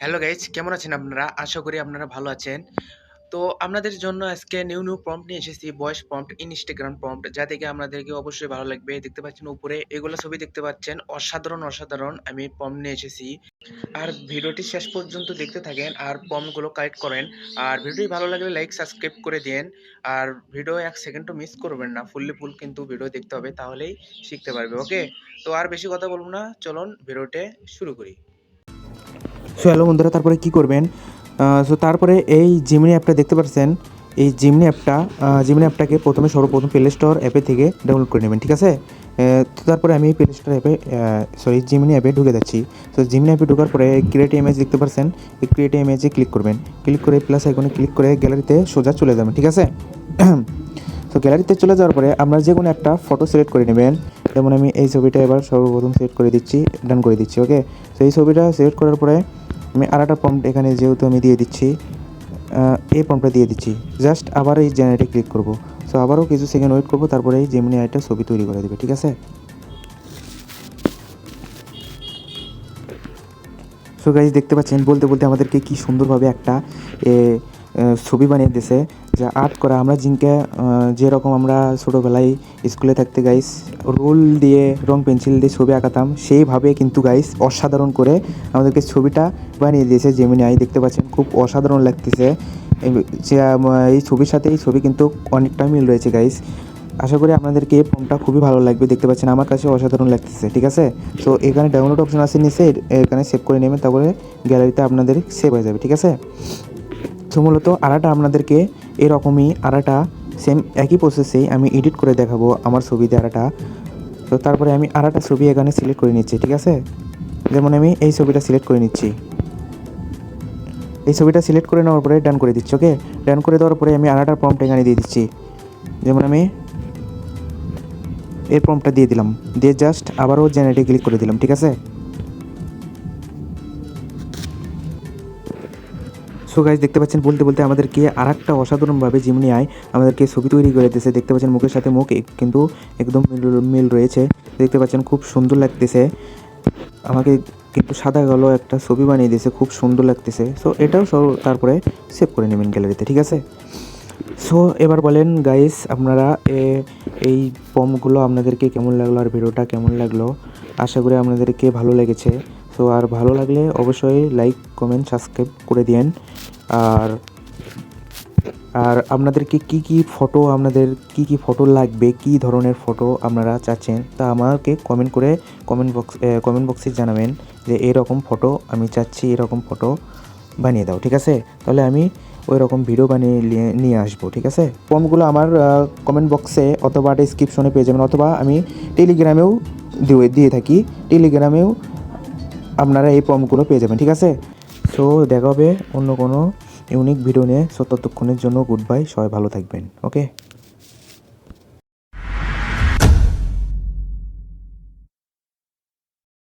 Hello guys, কেমন আছেন আপনারা? আশা করি আপনারা ভালো আছেন। তো আপনাদের জন্য আজকে নিউ প্রম্পট নিয়ে এসেছি, ভয়েস প্রম্পট, ইনস্টাগ্রাম প্রম্পট, যা দেখে আপনাদেরকে অবশ্যই ভালো লাগবে। দেখতে পাচ্ছেন উপরে এগুলো ছবি দেখতে পাচ্ছেন, অসাধারণ অসাধারণ আমি প্রম্পট নিয়ে এসেছি। আর ভিডিওটি শেষ পর্যন্ত দেখতে থাকেন আর প্রম্পটগুলো কালেক্ট করেন। আর ভিডিওটি ভালো লাগলে লাইক সাবস্ক্রাইব করে দিন। আর ভিডিও এক সেকেন্ডও মিস করবেন না, ফুল কিন্তু ভিডিও দেখতে হবে, তাহলেই শিখতে পারবে। ওকে, তো আর বেশি কথা বলবো না, চলুন ভিডিওটি শুরু করি। সো হ্যালো বন্ধুরা, তারপরে কি করবেন? তারপরে এই জিমিনি অ্যাপটা দেখতে পাচ্ছেন। এই জিমিনি অ্যাপটাকে সর্বপ্রথম প্লে স্টোর অ্যাপে থেকে ডাউনলোড করে নেবেন, ঠিক আছে? তো তারপরে আমি প্লে স্টোর অ্যাপে জিমিনি অ্যাপে ঢুকে যাচ্ছি। তো জিমিনি অ্যাপে ঢোকার পরে ক্রিয়েট ইমেজ দেখতে পাচ্ছেন। এই ক্রিয়েট ইমেজে ক্লিক করবেন, ক্লিক করে প্লাস আইকনে ক্লিক করে গ্যালারিতে সোজা চলে যাবেন, ঠিক আছে? তো গ্যালারিতে চলে যাওয়ার পরে আপনারা যে কোনো একটা ফটো সিলেক্ট করে নেবেন। যেমন আমি এই ছবিটা এবার সর্বপ্রথম সিলেক্ট করে দিচ্ছি, ডান করে দিচ্ছি। ওকে, তো এই ছবিটা সিলেক্ট করার পরে আমি আরেকটা প্রম্পট এখানে যেহেতু আমি দিয়ে দিচ্ছি, এই প্রম্পটটা দিয়ে দিচ্ছি। জাস্ট আবার এই জেনারেটে ক্লিক করব। সো আবারও কিছু সেকেন্ড ওয়েট করব, তারপরে এই জেমিনি আইটা ছবি তৈরি করে দেবে, ঠিক আছে? সো গাইজ দেখতে পাচ্ছেন, বলতে বলতে আমাদেরকে কি সুন্দরভাবে একটা ছবি বানিয়ে দিয়েছে, যা আর্ট করা। আমরা জিনকে যেরকম আমরা ছোটোবেলায় স্কুলে থাকতে গাইস রুল দিয়ে রং পেন্সিল দিয়ে ছবি আঁকাতাম, সেইভাবে কিন্তু গাইস অসাধারণ করে আমাদেরকে ছবিটা বানিয়ে দিয়েছে জেমিনি আই। দেখতে পাচ্ছেন খুব অসাধারণ লাগতেছে। এই ছবির সাথে এই ছবি কিন্তু অনেকটা মিল রয়েছে গাইস। আশা করি আপনাদেরকে এই ফর্মটা খুবই ভালো লাগবে। দেখতে পাচ্ছেন আমার কাছে অসাধারণ লাগতেছে, ঠিক আছে? তো এখানে ডাউনলোড অপশন আছে নিচে, এখানে সেভ করে নেবেন, তারপরে গ্যালারিতে আপনাদের সেভ হয়ে যাবে, ঠিক আছে? তো মূলত আরাটা আপনাদেরকে এরকমই সেম একই প্রসেসেই আমি এডিট করে দেখাবো আমার ছবিতে আরাটা। তো তারপরে আমি আরাটা ছবি এখানে সিলেক্ট করে নিচ্ছি, ঠিক আছে? যেমন আমি এই ছবিটা সিলেক্ট করে নিচ্ছি। এই ছবিটা সিলেক্ট করে নেওয়ার পরে ডান করে দিচ্ছি। ওকে, ডান করে দেওয়ার পরে আমি আরাটার প্রম্পট এখানে দিয়ে দিচ্ছি। যেমন আমি এর প্রম্পটটা দিয়ে দিলাম, দিয়ে জাস্ট আবারও জেনারেটে ক্লিক করে দিলাম, ঠিক আছে? সো গাইজ দেখতে পাচ্ছেন, বলতে বলতে আমাদেরকে আরেকটা অসাধারণভাবে জিমনি আই আমাদেরকে ছবি তৈরি করে দিয়েছে। দেখতে পাচ্ছেন মুখের সাথে মুখ কিন্তু একদম মিল রয়েছে। দেখতে পাচ্ছেন খুব সুন্দর লাগতেছে আমাকে, কিন্তু সাদা কালো একটা ছবি বানিয়ে দিয়েছে, খুব সুন্দর লাগতেছে। সো এটাও তারপরে সেভ করে নেবেন গ্যালারিতে, ঠিক আছে? সো এবার বলেন গাইস, আপনারা এই পমগুলো আপনাদেরকে কেমন লাগলো আর ভিডিওটা কেমন লাগলো? আশা করি আপনাদেরকে ভালো লেগেছে। সো আর ভালো লাগলে অবশ্যই লাইক কমেন্ট সাবস্ক্রাইব করে দিন। আর আর আপনাদেরকে আপনাদের কী ফটো লাগবে, কী ধরনের ফটো আপনারা চাচ্ছেন, তা আমাকে কমেন্ট বক্সে জানাবেন যে এরকম ফটো আমি চাচ্ছি, এরকম ফটো বানিয়ে দাও, ঠিক আছে? তাহলে আমি ওই রকম ভিডিও বানিয়ে নিয়ে আসবো, ঠিক আছে? ফর্মগুলো আমার কমেন্ট বক্সে অথবা ডিসক্রিপশনে পেয়ে যাবেন, অথবা আমি টেলিগ্রামেও দিয়ে থাকি। টেলিগ্রামেও আপনারা এই ফর্মগুলো পেয়ে যাবেন, ঠিক আছে? সো দেখা হবে অন্য কোনো ইউনিক ভিডিও নিয়ে। সো ততক্ষণের জন্য গুড বাই, সবাই ভালো থাকবেন। ওকে।